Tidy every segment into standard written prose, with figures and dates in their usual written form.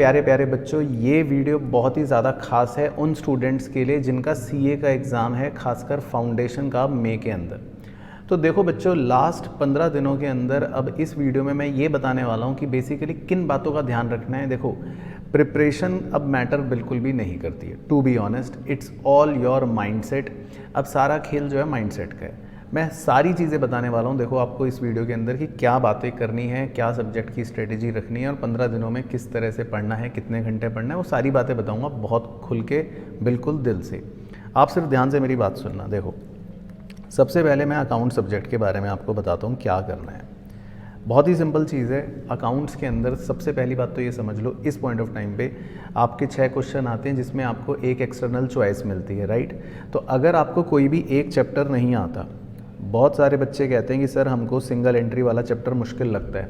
प्यारे प्यारे बच्चों, ये वीडियो बहुत ही ज़्यादा खास है उन स्टूडेंट्स के लिए जिनका सीए का एग्ज़ाम है, खासकर फाउंडेशन का मई के अंदर। तो देखो बच्चों, लास्ट 15 दिनों के अंदर अब इस वीडियो में मैं ये बताने वाला हूँ कि बेसिकली किन बातों का ध्यान रखना है। देखो, प्रिपरेशन अब मैटर बिल्कुल भी नहीं करती है, to be honest, it's all your mindset. अब सारा खेल जो है माइंडसेट का है। मैं सारी चीज़ें बताने वाला हूँ, देखो आपको इस वीडियो के अंदर कि क्या बातें करनी है, क्या सब्जेक्ट की स्ट्रेटेजी रखनी है और 15 दिनों में किस तरह से पढ़ना है, कितने घंटे पढ़ना है, वो सारी बातें बताऊँगा बहुत खुल के, बिल्कुल दिल से। आप सिर्फ ध्यान से मेरी बात सुनना। देखो, सबसे पहले मैं अकाउंट सब्जेक्ट के बारे में आपको बताता हूँ क्या करना है। बहुत ही सिंपल चीज़ है। अकाउंट्स के अंदर सबसे पहली बात तो ये समझ लो, इस पॉइंट ऑफ टाइम पे आपके 6 क्वेश्चन आते हैं जिसमें आपको एक एक्सटर्नल चॉइस मिलती है, राइट। तो अगर आपको कोई भी एक चैप्टर नहीं आता, बहुत सारे बच्चे कहते हैं कि सर हमको सिंगल एंट्री वाला चैप्टर मुश्किल लगता है,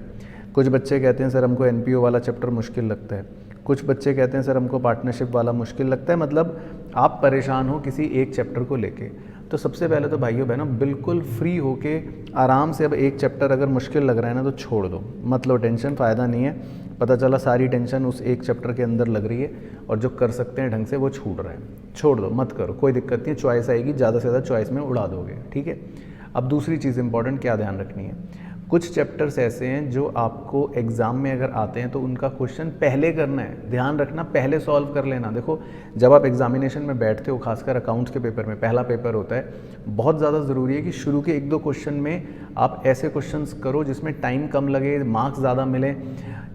कुछ बच्चे कहते हैं सर हमको एनपीओ वाला चैप्टर मुश्किल लगता है, कुछ बच्चे कहते हैं सर हमको पार्टनरशिप वाला मुश्किल लगता है, मतलब आप परेशान हो किसी एक चैप्टर को लेके। तो सबसे पहले तो भाइयों बहनों, बिल्कुल फ्री होके आराम से, अब एक चैप्टर अगर मुश्किल लग रहा है ना तो छोड़ दो, मत लो टेंशन, फ़ायदा नहीं है। पता चला सारी टेंशन उस एक चैप्टर के अंदर लग रही है और जो कर सकते हैं ढंग से वो छूट रहा है। छोड़ दो, मत करो, कोई दिक्कत नहीं है। चॉइस आएगी, ज़्यादा से ज़्यादा चॉइस में उड़ा दोगे, ठीक है। अब दूसरी चीज़ इंपॉर्टेंट क्या ध्यान रखनी है, कुछ चैप्टर्स ऐसे हैं जो आपको एग्ज़ाम में अगर आते हैं तो उनका क्वेश्चन पहले करना है, ध्यान रखना, पहले सॉल्व कर लेना। देखो, जब आप एग्जामिनेशन में बैठते हो, खासकर अकाउंट्स के पेपर में, पहला पेपर होता है, बहुत ज़्यादा ज़रूरी है कि शुरू के 1-2 क्वेश्चन में आप ऐसे क्वेश्चंस करो जिसमें टाइम कम लगे, मार्क्स ज़्यादा मिले।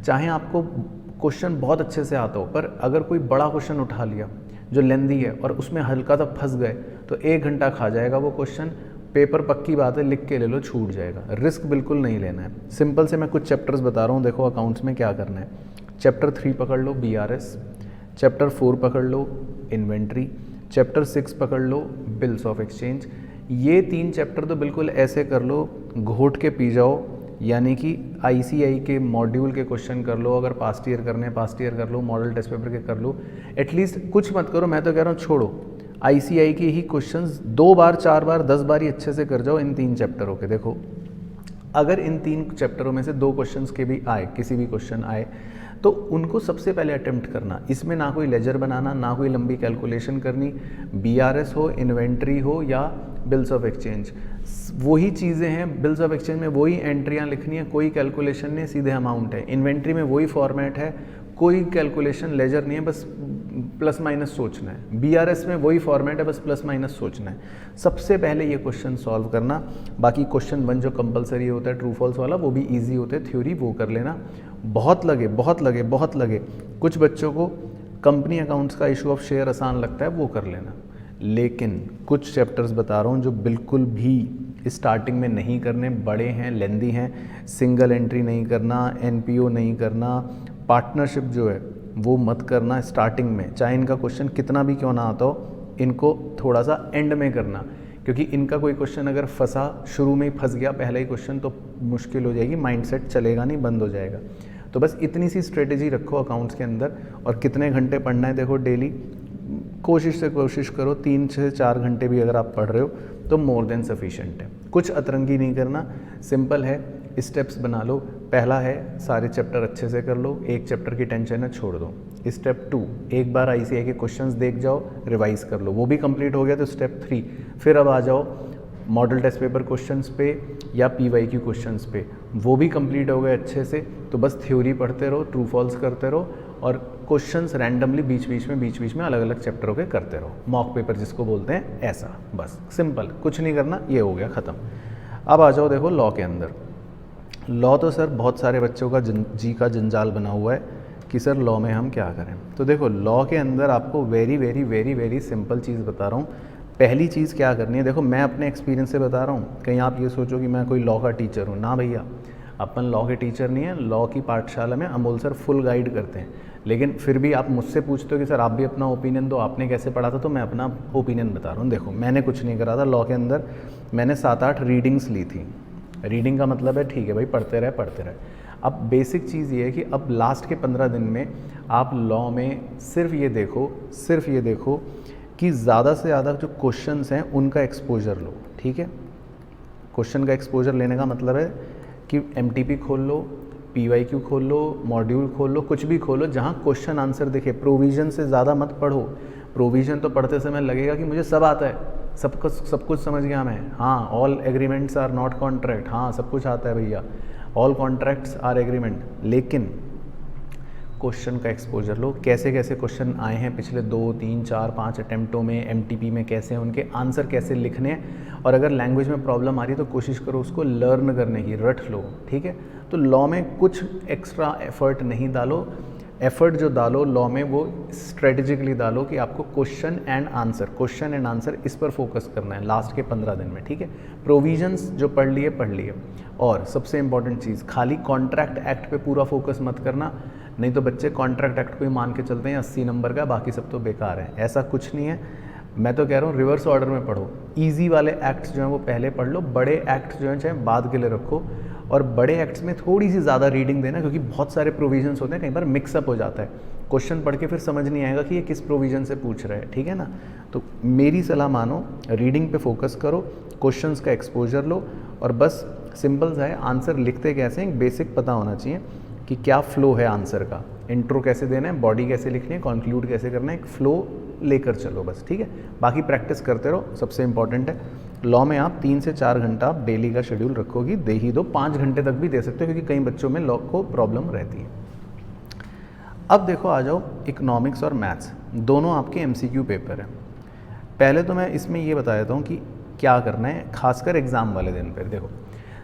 चाहे आपको क्वेश्चन बहुत अच्छे से आता हो, पर अगर कोई बड़ा क्वेश्चन उठा लिया जो लेंदी है और उसमें हल्का सा फंस गए तो 1 घंटा खा जाएगा वो क्वेश्चन। पेपर पक्की बात है, लिख के ले लो, छूट जाएगा। रिस्क बिल्कुल नहीं लेना है। सिंपल से मैं कुछ चैप्टर्स बता रहा हूँ। देखो, अकाउंट्स में क्या करना है, चैप्टर 3 पकड़ लो, बीआरएस, चैप्टर 4 पकड़ लो, इन्वेंट्री, चैप्टर 6 पकड़ लो, बिल्स ऑफ एक्सचेंज। ये 3 चैप्टर तो बिल्कुल ऐसे कर लो, घोट के पी जाओ, यानी कि आईसीआई के मॉड्यूल के क्वेश्चन कर लो, अगर पास्ट ईयर करने पास्ट ईयर कर लो, मॉडल टेस्ट पेपर के कर लो, एटलीस्ट कुछ मत करो। मैं तो कह रहा हूँ छोड़ो, आईसीआई के ही क्वेश्चंस 2 बार 4 बार 10 बार ही अच्छे से कर जाओ इन 3 चैप्टरों के। देखो, अगर इन 3 चैप्टरों में से 2 क्वेश्चंस के भी आए, किसी भी क्वेश्चन आए, तो उनको सबसे पहले अटेम्प्ट करना। इसमें ना कोई लेजर बनाना, ना कोई लंबी कैलकुलेशन करनी। बीआरएस हो, इन्वेंट्री हो या बिल्स ऑफ एक्सचेंज, वही चीज़ें हैं। बिल्स ऑफ एक्सचेंज में वही एंट्रियाँ लिखनी है, कोई कैलकुलेशन नहीं, सीधे अमाउंट है। इन्वेंट्री में वही फॉर्मेट है, कोई कैलकुलेशन लेजर नहीं है, बस प्लस माइनस सोचना है। बीआरएस में वही फॉर्मेट है, बस प्लस माइनस सोचना है। सबसे पहले ये क्वेश्चन सॉल्व करना। बाकी क्वेश्चन 1 जो कंपलसरी होता है ट्रू फॉल्स वाला, वो भी इजी होते हैं, थ्योरी वो कर लेना। बहुत लगे बहुत लगे बहुत लगे, कुछ बच्चों को कंपनी अकाउंट्स का इशू ऑफ शेयर आसान लगता है, वो कर लेना। लेकिन कुछ चैप्टर्स बता रहा हूँ जो बिल्कुल भी स्टार्टिंग में नहीं करने, बड़े हैं, लेंदी हैं। सिंगल एंट्री नहीं करना, एनपीओ नहीं करना, पार्टनरशिप जो है वो मत करना स्टार्टिंग में, चाहे इनका क्वेश्चन कितना भी क्यों ना आता हो। इनको थोड़ा सा एंड में करना, क्योंकि इनका कोई क्वेश्चन अगर फंसा, शुरू में ही फंस गया पहला ही क्वेश्चन, तो मुश्किल हो जाएगी, माइंडसेट चलेगा नहीं, बंद हो जाएगा। तो बस इतनी सी स्ट्रेटेजी रखो अकाउंट्स के अंदर। और कितने घंटे पढ़ना है, देखो डेली कोशिश से कोशिश करो 3 से 4 घंटे भी अगर आप पढ़ रहे हो तो मोर देन सफिशिएंट है। कुछ अतरंगी नहीं करना, सिंपल है, स्टेप्स बना लो। पहला है, सारे चैप्टर अच्छे से कर लो, एक चैप्टर की टेंशन है छोड़ दो। स्टेप 2, एक बार आईसीआई के क्वेश्चंस देख जाओ, रिवाइज कर लो, वो भी कंप्लीट हो गया। तो स्टेप 3, फिर अब आ जाओ मॉडल टेस्ट पेपर क्वेश्चंस पे या पीवाईक्यू क्वेश्चंस पे, वो भी कंप्लीट हो गए अच्छे से। तो बस थ्योरी पढ़ते रहो, ट्रू फॉल्स करते रहो और क्वेश्चंस रैंडमली बीच बीच में अलग अलग चैप्टरों के करते रहो। मॉक पेपर जिसको बोलते हैं, ऐसा बस सिंपल, कुछ नहीं करना, ये हो गया ख़त्म। अब आ जाओ देखो लॉ के अंदर। लॉ तो सर बहुत सारे बच्चों का जी का जंजाल बना हुआ है कि सर लॉ में हम क्या करें। तो देखो, लॉ के अंदर आपको very very very very simple चीज़ बता रहा हूँ। पहली चीज़ क्या करनी है, देखो मैं अपने एक्सपीरियंस से बता रहा हूँ, कहीं आप ये सोचो कि मैं कोई लॉ का टीचर हूँ, ना भैया, अपन लॉ के टीचर नहीं है। लॉ की पाठशाला में अमोल सर फुल गाइड करते हैं, लेकिन फिर भी आप मुझसे पूछते हो कि सर आप भी अपना ओपिनियन दो, आपने कैसे पढ़ा था, तो मैं अपना ओपिनियन बता रहा हूँ। देखो, मैंने कुछ नहीं करा था लॉ के अंदर, मैंने 7-8 रीडिंग्स ली थी। रीडिंग का मतलब है ठीक है भाई, पढ़ते रहे पढ़ते रहे। अब बेसिक चीज़ ये है कि अब लास्ट के 15 दिन में आप लॉ में सिर्फ ये देखो कि ज़्यादा से ज़्यादा जो क्वेश्चंस हैं उनका एक्सपोजर लो, ठीक है। क्वेश्चन का एक्सपोजर लेने का मतलब है कि एमटीपी खोल लो, PYQ खोल लो, मॉड्यूल खोल लो, कुछ भी खोलो जहाँ क्वेश्चन आंसर दिखे। प्रोविज़न से ज़्यादा मत पढ़ो। प्रोविज़न तो पढ़ते समय लगेगा कि मुझे सब आता है, सब कुछ समझ गया मैं। हाँ, all agreements are not contract, हाँ सब कुछ आता है भैया, ऑल कॉन्ट्रैक्ट्स आर एग्रीमेंट। लेकिन क्वेश्चन का एक्सपोजर लो, कैसे कैसे क्वेश्चन आए हैं पिछले 2, 3, 4, 5 अटैम्प्टों में, MTP में कैसे हैं, उनके आंसर कैसे लिखने हैं। और अगर लैंग्वेज में प्रॉब्लम आ रही है तो कोशिश करो उसको लर्न करने की, रट लो, ठीक है। तो लॉ में कुछ एक्स्ट्रा एफर्ट नहीं डालो, एफर्ट जो डालो लॉ में वो स्ट्रेटेजिकली डालो कि आपको क्वेश्चन एंड आंसर इस पर फोकस करना है लास्ट के 15 दिन में, ठीक है। प्रोविजंस जो पढ़ लिए। और सबसे इंपॉर्टेंट चीज़, खाली कॉन्ट्रैक्ट एक्ट पे पूरा फोकस मत करना, नहीं तो बच्चे कॉन्ट्रैक्ट एक्ट को ही मान के चलते हैं 80 नंबर का, बाकी सब तो बेकार है। ऐसा कुछ नहीं है, मैं तो कह रहा हूँ रिवर्स ऑर्डर में पढ़ो। ईजी वाले एक्ट्स जो हैं वो पहले पढ़ लो, बड़े एक्ट्स जो हैं चाहे बाद के लिए रखो। और बड़े एक्ट्स में थोड़ी सी ज़्यादा रीडिंग देना, क्योंकि बहुत सारे प्रोविजंस होते हैं, कई बार मिक्सअप हो जाता है, क्वेश्चन पढ़ के फिर समझ नहीं आएगा कि ये किस प्रोविजन से पूछ रहा है, ठीक है ना। तो मेरी सलाह मानो, रीडिंग पे फोकस करो, क्वेश्चंस का एक्सपोजर लो, और बस सिंपल सा है, आंसर लिखते कैसे हैं बेसिक पता होना चाहिए कि क्या फ्लो है आंसर का, इंट्रो कैसे देना है, बॉडी कैसे लिखनी है, कंक्लूड कैसे करना है, एक फ्लो लेकर चलो बस, ठीक है। बाकी प्रैक्टिस करते रहो, सबसे इंपॉर्टेंट है। लॉ में आप 3 से 4 घंटा आप डेली का शेड्यूल रखोगी, दे ही दो, 5 घंटे तक भी दे सकते हो, क्योंकि कई बच्चों में लॉ को प्रॉब्लम रहती है। अब देखो आ जाओ, इकोनॉमिक्स और मैथ्स दोनों आपके MCQ पेपर हैं। पहले तो मैं इसमें ये बता देता हूँ कि क्या करना है, खासकर एग्ज़ाम वाले दिन पर। देखो,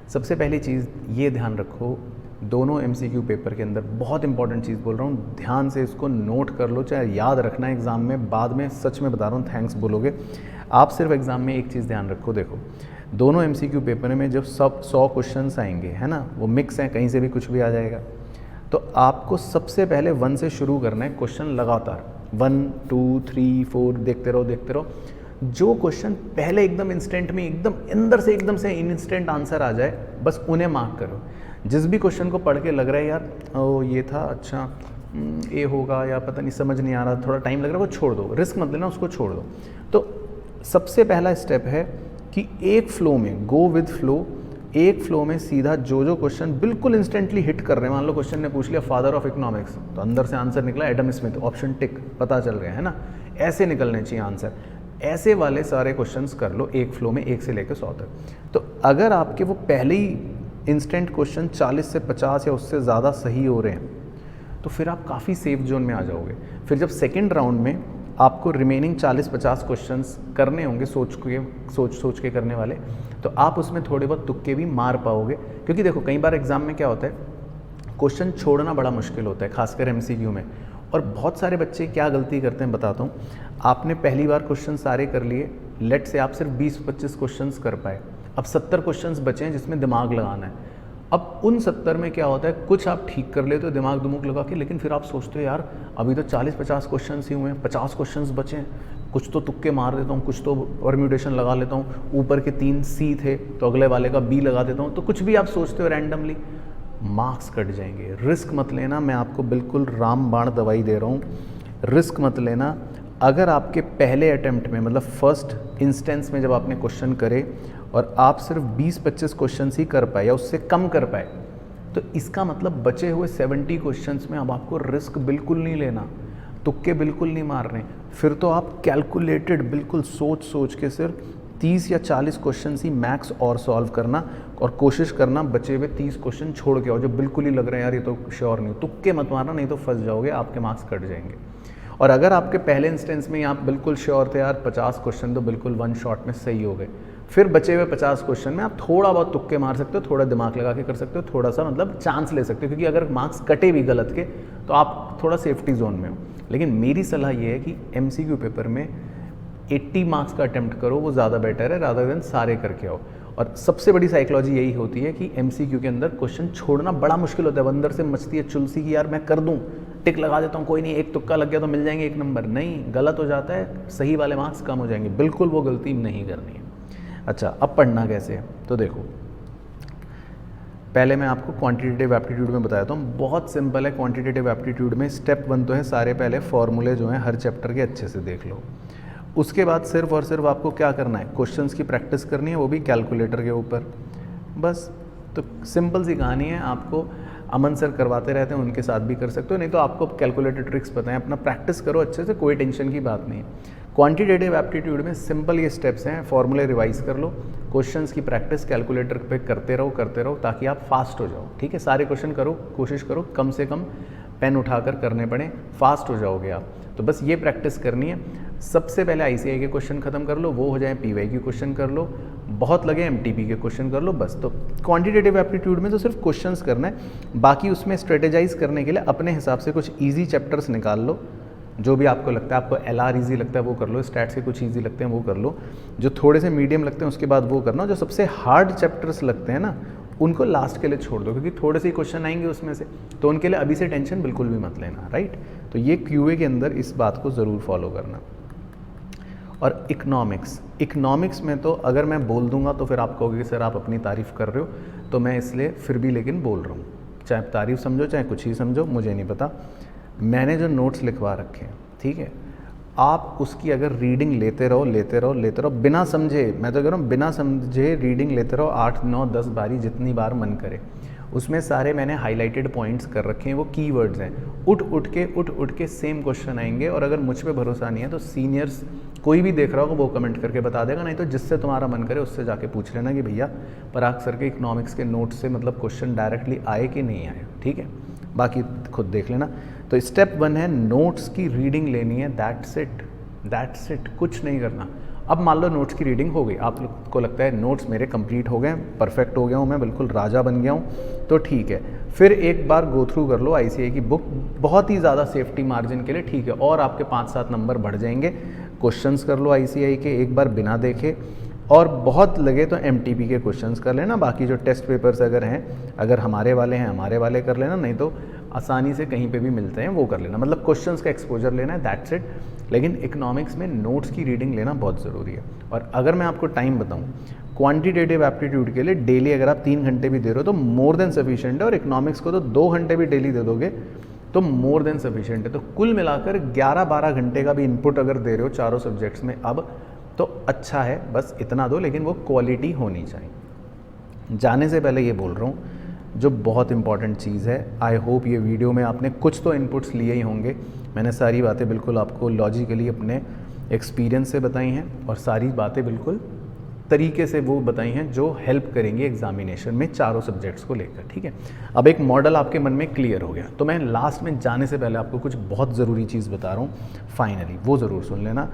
सबसे पहली चीज़ ये ध्यान रखो, दोनों MCQ पेपर के अंदर बहुत इंपॉर्टेंट चीज़ बोल रहा हूँ, ध्यान से इसको नोट कर लो, चाहे याद रखना है एग्ज़ाम में, बाद में सच में बता रहा हूँ थैंक्स बोलोगे। आप सिर्फ एग्ज़ाम में एक चीज़ ध्यान रखो, देखो दोनों MCQ पेपर में जब सब 100 क्वेश्चंस आएंगे, है ना, वो मिक्स हैं, कहीं से भी कुछ भी आ जाएगा, तो आपको सबसे पहले 1 से शुरू करना है क्वेश्चन लगातार, 1, 2, 3, 4 देखते रहो। जो क्वेश्चन पहले एकदम इंस्टेंट में, एकदम अंदर से एकदम से इंस्टेंट आंसर आ जाए, बस उन्हें मार्क करो। जिस भी क्वेश्चन को पढ़ के लग रहा है यार ओ ये था, अच्छा ए होगा या पता नहीं, समझ नहीं आ रहा, थोड़ा टाइम लग रहा है, वो छोड़ दो, रिस्क मत लेना, उसको छोड़ दो। तो सबसे पहला स्टेप है कि एक फ्लो में, गो विद फ्लो, एक फ्लो में सीधा जो क्वेश्चन बिल्कुल इंस्टेंटली हिट कर रहे हैं, मान लो क्वेश्चन ने पूछ लिया फादर ऑफ इकोनॉमिक्स, तो अंदर से आंसर निकला एडम स्मिथ, ऑप्शन टिक, पता चल गया, है ना। ऐसे निकलने चाहिए आंसर, ऐसे वाले सारे क्वेश्चंस कर लो एक फ्लो में, 1 से लेकर 100 तक। तो अगर आपके वो पहले ही इंस्टेंट क्वेश्चन 40 से 50 या उससे ज़्यादा सही हो रहे हैं, तो फिर आप काफ़ी सेफ जोन में आ जाओगे। फिर जब सेकेंड राउंड में आपको रिमेनिंग 40-50 क्वेश्चंस करने होंगे, सोच के करने वाले, तो आप उसमें थोड़े बहुत तुक्के भी मार पाओगे। क्योंकि देखो कई बार एग्जाम में क्या होता है, क्वेश्चन छोड़ना बड़ा मुश्किल होता है, खासकर MCQ में। और बहुत सारे बच्चे क्या गलती करते हैं बताता हूँ, आपने पहली बार क्वेश्चन सारे कर लिए, लेट से आप सिर्फ 20-25 क्वेश्चंस कर पाए, अब 70 क्वेश्चंस बचे हैं जिसमें दिमाग लगाना है। अब उन 70 में क्या होता है, कुछ आप ठीक कर लेते हो दिमाग दुमुक लगा के, लेकिन फिर आप सोचते हो यार अभी तो 40-50 क्वेश्चन ही हुए हैं, 50 क्वेश्चंस बचे हैं, कुछ तो तुक्के मार देता हूँ, कुछ तो परम्यूटेशन लगा लेता हूँ, ऊपर के 3 C थे तो अगले वाले का B लगा देता हूँ, तो कुछ भी आप सोचते हो रैंडमली, मार्क्स कट जाएंगे। रिस्क मत लेना, मैं आपको बिल्कुल रामबाण दवाई दे रहा हूँ, रिस्क मत लेना। अगर आपके पहले अटेम्प्ट में, मतलब फर्स्ट इंस्टेंस में जब आपने क्वेश्चन करे और आप सिर्फ 20-25 क्वेश्चन ही कर पाए या उससे कम कर पाए, तो इसका मतलब बचे हुए 70 क्वेश्चंस में अब आपको रिस्क बिल्कुल नहीं लेना, तुक्के बिल्कुल नहीं मारने। फिर तो आप कैलकुलेटेड बिल्कुल सोच के सिर्फ 30 या 40 क्वेश्चन ही मैक्स और सॉल्व करना, और कोशिश करना बचे हुए 30 क्वेश्चन छोड़ के आओ जो बिल्कुल ही लग रहे हैं यार ये तो श्योर नहीं, तुक्के मत मारना, नहीं तो फंस जाओगे, आपके मार्क्स कट जाएंगे। और अगर आपके पहले इंस्टेंस में आप बिल्कुल श्योर थे यार 50 क्वेश्चन तो बिल्कुल 1 शॉट में सही हो गए, फिर बचे हुए 50 क्वेश्चन में आप थोड़ा बहुत तुक्के मार सकते हो, थोड़ा दिमाग लगा के कर सकते हो, थोड़ा सा मतलब चांस ले सकते हो, क्योंकि अगर मार्क्स कटे भी गलत के तो आप थोड़ा सेफ्टी जोन में हो। लेकिन मेरी सलाह ये है कि MCQ पेपर में 80 मार्क्स का अटेम्प्ट करो, वो ज़्यादा बेटर है रादर देन सारे करके आओ। और सबसे बड़ी साइकोलॉजी यही होती है कि MCQ के अंदर क्वेश्चन छोड़ना बड़ा मुश्किल होता है, अंदर से मचती है चुलसी की यार मैं कर दूं, टिक लगा देता हूँ, कोई नहीं, एक तुक्का लग गया तो मिल जाएंगे 1 नंबर, नहीं, गलत हो जाता है, सही वाले मार्क्स कम हो जाएंगे, बिल्कुल वो गलती नहीं करनी है। अच्छा, अब पढ़ना कैसे है, तो देखो पहले मैं आपको क्वांटिटेटिव एप्टीट्यूड में बताता हूँ, बहुत सिंपल है। क्वांटिटेटिव एप्टीट्यूड में स्टेप 1 तो है सारे पहले फॉर्मूले जो हैं हर चैप्टर के अच्छे से देख लो। उसके बाद सिर्फ और सिर्फ आपको क्या करना है, क्वेश्चंस की प्रैक्टिस करनी है, वो भी कैलकुलेटर के ऊपर, बस। तो सिंपल सी कहानी है, आपको अमन सर करवाते रहते हैं, उनके साथ भी कर सकते हो, नहीं तो आपको कैलकुलेटेड ट्रिक्स पता है, अपना प्रैक्टिस करो अच्छे से, कोई टेंशन की बात नहीं है। क्वांटिटेटिव एप्टीट्यूड में सिंपल ये स्टेप्स हैं, फॉर्मूले रिवाइज कर लो, क्वेश्चंस की प्रैक्टिस कैलकुलेटर पे करते रहो ताकि आप फास्ट हो जाओ, ठीक है। सारे क्वेश्चन करो, कोशिश करो कम से कम पेन उठाकर करने पड़े, फास्ट हो जाओगे आप। तो बस ये प्रैक्टिस करनी है। सबसे पहले आईसीआई के क्वेश्चन खत्म कर लो, वो हो जाए पीवाई के क्वेश्चन कर लो, बहुत लगे एमटीपी के क्वेश्चन कर लो, बस। तो क्वांटिटेटिव एप्टीट्यूड में तो सिर्फ क्वेश्चंस करना है, बाकी उसमें स्ट्रेटेजाइज करने के लिए अपने हिसाब से कुछ ईजी चैप्टर्स निकाल लो, जो भी आपको लगता है, आपको एलआर ईजी लगता है वो कर लो, स्टैट्स के कुछ ईजी लगते हैं वो कर लो, जो थोड़े से मीडियम लगते हैं उसके बाद वो करना, जो सबसे हार्ड चैप्टर्स लगते हैं ना उनको लास्ट के लिए छोड़ दो, क्योंकि थोड़े से ही क्वेश्चन आएंगे उसमें से, तो उनके लिए अभी से टेंशन बिल्कुल भी मत लेना, राइट। तो ये क्यूए के अंदर इस बात को ज़रूर फॉलो करना। और इकनॉमिक्स में तो अगर मैं बोल दूंगा तो फिर आप कहोगे कि सर आप अपनी तारीफ़ कर रहे हो, तो मैं इसलिए फिर भी लेकिन बोल रहा हूँ, चाहे तारीफ़ समझो चाहे कुछ ही समझो, मुझे नहीं पता। मैंने जो नोट्स लिखवा रखे हैं, ठीक है, आप उसकी अगर रीडिंग लेते रहो बिना समझे, मैं तो कह रहा हूँ बिना समझे रीडिंग लेते रहो, 8, 9, 10 बारी, जितनी बार मन करे। उसमें सारे मैंने हाईलाइटेड पॉइंट्स कर रखे हैं, वो कीवर्ड्स हैं, उठ के सेम क्वेश्चन आएंगे। और अगर मुझ पे भरोसा नहीं है तो सीनियर्स कोई भी देख रहा होगा वो कमेंट करके बता देगा, नहीं तो जिससे तुम्हारा मन करे उससे जाके पूछ लेना कि भैया पराग सर के इकोनॉमिक्स के नोट से मतलब क्वेश्चन डायरेक्टली आए कि नहीं आए, ठीक है। बाकी खुद देख लेना। तो स्टेप 1 है नोट्स की रीडिंग लेनी है, दैट्स इट, कुछ नहीं करना। अब मान लो नोट्स की रीडिंग हो गई, आपको लगता है नोट्स मेरे कंप्लीट हो गए, परफेक्ट हो गया हूँ मैं, बिल्कुल राजा बन गया हूँ, तो ठीक है, फिर एक बार गो थ्रू कर लो आईसीआई की बुक, बहुत ही ज़्यादा सेफ्टी मार्जिन के लिए, ठीक है, और आपके 5-7 नंबर बढ़ जाएंगे। क्वेश्चंस कर लो आईसीआई के एक बार बिना देखे, और बहुत लगे तो एमटीपी के क्वेश्चंस कर लेना। बाकी जो टेस्ट पेपर्स अगर हैं, अगर हमारे वाले कर लेना, नहीं तो आसानी से कहीं पे भी मिलते हैं वो कर लेना, मतलब क्वेश्चंस का एक्सपोजर लेना है, दैट्स इट। लेकिन इकोनॉमिक्स में नोट्स की रीडिंग लेना बहुत ज़रूरी है। और अगर मैं आपको टाइम बताऊं, क्वांटिटेटिव एप्टीट्यूड के लिए डेली अगर आप 3 घंटे भी दे रहे हो तो मोर देन सफिशिएंट है, और इकोनॉमिक्स को तो 2 घंटे भी डेली दे दोगे तो मोर देन सफिशिएंट है। तो कुल मिलाकर 11-12 घंटे का भी इनपुट अगर दे रहे हो चारों सब्जेक्ट्स में अब, तो अच्छा है, बस इतना दो, लेकिन वो क्वालिटी होनी चाहिए। जाने से पहले ये बोल रहा हूँ, जो बहुत इंपॉर्टेंट चीज़ है, आई होप ये वीडियो में आपने कुछ तो इनपुट्स लिए ही होंगे। मैंने सारी बातें बिल्कुल आपको लॉजिकली अपने एक्सपीरियंस से बताई हैं, और सारी बातें बिल्कुल तरीके से वो बताई हैं जो हेल्प करेंगी एग्जामिनेशन में चारों सब्जेक्ट्स को लेकर, ठीक है। अब एक मॉडल आपके मन में क्लियर हो गया, तो मैं लास्ट में जाने से पहले आपको कुछ बहुत ज़रूरी चीज़ बता रहा हूँ, फाइनली वो ज़रूर सुन लेना।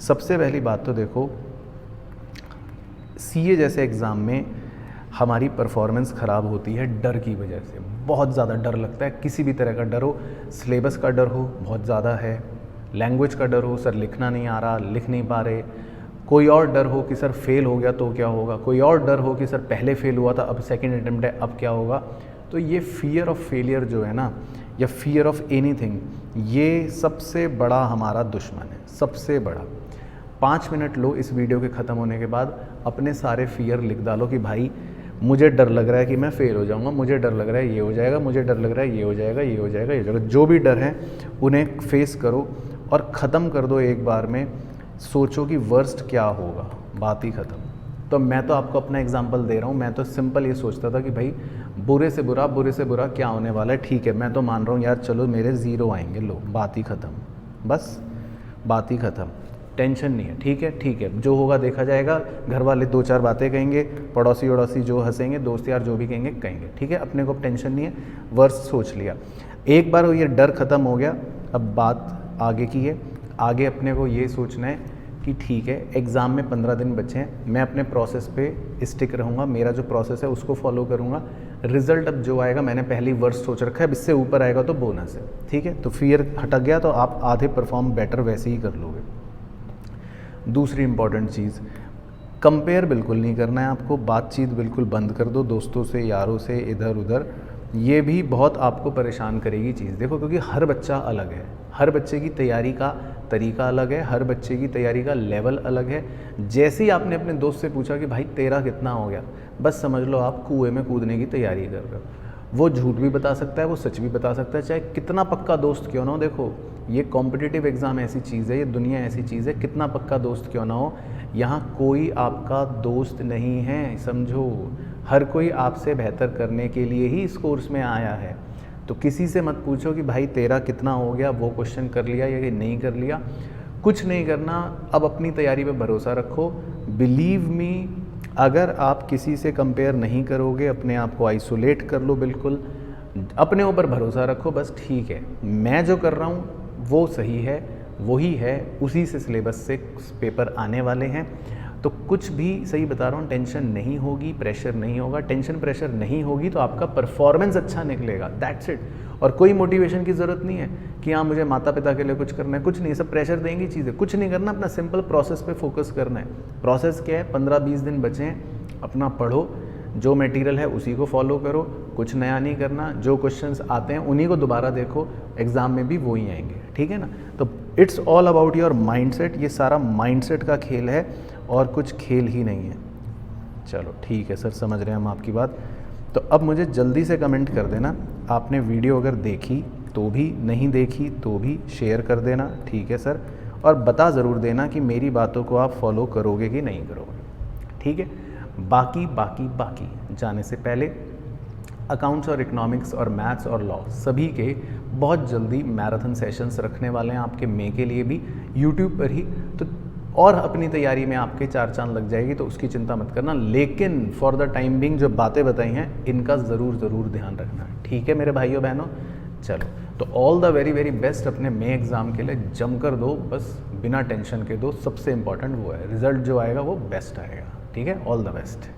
सबसे पहली बात तो देखो, सीए जैसे एग्ज़ाम में हमारी परफॉर्मेंस ख़राब होती है डर की वजह से, बहुत ज़्यादा डर लगता है, किसी भी तरह का डर हो, सिलेबस का डर हो बहुत ज़्यादा है, लैंग्वेज का डर हो, सर लिखना नहीं आ रहा, लिख नहीं पा रहे, कोई और डर हो कि सर फेल हो गया तो क्या होगा, कोई और डर हो कि सर पहले फेल हुआ था अब सेकेंड अटेम्प्ट है अब क्या होगा। तो ये फियर ऑफ फेलियर जो है ना, या फियर ऑफ एनीथिंग, ये सबसे बड़ा हमारा दुश्मन है, सबसे बड़ा। 5 मिनट लो इस वीडियो के ख़त्म होने के बाद, अपने सारे फियर लिख डालो कि भाई मुझे डर लग रहा है कि मैं फेल हो जाऊंगा, मुझे डर लग रहा है ये हो जाएगा, मुझे डर लग रहा है ये हो जाएगा, ये हो जाएगा, ये हो जाएगा। जो भी डर है उन्हें फेस करो और ख़त्म कर दो एक बार में। सोचो कि वर्स्ट क्या होगा, बात ही ख़त्म। तो मैं तो आपको अपना एग्जांपल दे रहा हूँ, मैं तो सिंपल ये सोचता था कि भाई बुरे से बुरा क्या होने वाला है, ठीक है, मैं तो मान रहा हूँ यार चलो मेरे 0 आएंगे, लो बात ही ख़त्म, बस बात ही ख़त्म, टेंशन नहीं है, ठीक है, जो होगा देखा जाएगा। घर वाले 2-4 बातें कहेंगे, पड़ोसी वड़ोसी जो हंसेंगे, दोस्त यार जो भी कहेंगे, ठीक है, अपने को टेंशन नहीं है, वर्स्ट सोच लिया। एक बार ये डर ख़त्म हो गया, अब बात आगे की है। आगे अपने को ये सोचना है कि ठीक है, एग्ज़ाम में 15 दिन बचे हैं, मैं अपने प्रोसेस पे स्टिक रहूँगा, मेरा जो प्रोसेस है उसको फॉलो करूँगा। रिज़ल्ट अब जो आएगा, मैंने पहले ही वर्स्ट सोच रखा है, अब इससे ऊपर आएगा तो बोनस है, ठीक है। तो फियर हटक गया तो आप आधे परफॉर्म बेटर वैसे ही कर लोगे। दूसरी इंपॉर्टेंट चीज़, कंपेयर बिल्कुल नहीं करना है आपको, बातचीत बिल्कुल बंद कर दो दोस्तों से, यारों से, इधर उधर। ये भी बहुत आपको परेशान करेगी चीज़, देखो, क्योंकि हर बच्चा अलग है, हर बच्चे की तैयारी का तरीका अलग है, हर बच्चे की तैयारी का लेवल अलग है। जैसे ही आपने अपने दोस्त से पूछा कि भाई तेरा कितना हो गया, बस समझ लो आप कुएं में कूदने की तैयारी कर रहे हो। वो झूठ भी बता सकता है, वो सच भी बता सकता है, चाहे कितना पक्का दोस्त क्यों ना हो। देखो, ये कॉम्पिटिटिव एग्ज़ाम ऐसी चीज़ है, ये दुनिया ऐसी चीज़ है, कितना पक्का दोस्त क्यों ना हो, यहाँ कोई आपका दोस्त नहीं है, समझो। हर कोई आपसे बेहतर करने के लिए ही इस कोर्स में आया है। तो किसी से मत पूछो कि भाई तेरा कितना हो गया, वो क्वेश्चन कर लिया या नहीं कर लिया, कुछ नहीं करना। अब अपनी तैयारी पे भरोसा रखो। बिलीव मी, अगर आप किसी से कंपेयर नहीं करोगे, अपने आप को आइसोलेट कर लो, बिल्कुल अपने ऊपर भरोसा रखो, बस ठीक है मैं जो कर रहा हूँ वो सही है, वही है, उसी से सिलेबस से पेपर आने वाले हैं। तो कुछ भी सही बता रहा हूँ, टेंशन नहीं होगी, प्रेशर नहीं होगा। टेंशन प्रेशर नहीं होगी तो आपका परफॉर्मेंस अच्छा निकलेगा, दैट्स इट। और कोई मोटिवेशन की ज़रूरत नहीं है कि हाँ मुझे माता पिता के लिए कुछ करना है, कुछ नहीं, सब प्रेशर देंगी चीज़ें, कुछ नहीं करना, अपना सिंपल प्रोसेस पे फोकस करना है। प्रोसेस क्या है, 15-20 दिन बचे हैं, अपना पढ़ो, जो मटेरियल है उसी को फॉलो करो, कुछ नया नहीं करना, जो क्वेश्चंस आते हैं उन्हीं को दोबारा देखो, एग्ज़ाम में भी वो ही आएंगे, ठीक है ना। तो it's all about your mindset, ये सारा माइंडसेट का खेल है और कुछ खेल ही नहीं है। चलो ठीक है सर, समझ रहे हैं हम आपकी बात। तो अब मुझे जल्दी से कमेंट कर देना, आपने वीडियो अगर देखी तो भी, नहीं देखी तो भी शेयर कर देना, ठीक है सर। और बता ज़रूर देना कि मेरी बातों को आप फॉलो करोगे कि नहीं करोगे, ठीक है। बाकी जाने से पहले अकाउंट्स और इकोनॉमिक्स और मैथ्स और लॉ सभी के बहुत जल्दी मैराथन सेशंस रखने वाले हैं आपके मई के लिए भी, यूट्यूब पर ही। तो और अपनी तैयारी में आपके 4 चांद लग जाएगी, तो उसकी चिंता मत करना। लेकिन फॉर द टाइम बिंग जो बातें बताई हैं इनका ज़रूर ध्यान रखना, ठीक है मेरे भाइयों बहनों। चलो, तो ऑल द वेरी बेस्ट अपने मई एग्ज़ाम के लिए, जम कर दो, बस बिना टेंशन के दो। सबसे इंपॉर्टेंट वो है, रिजल्ट जो आएगा वो बेस्ट आएगा, ठीक है। All the best.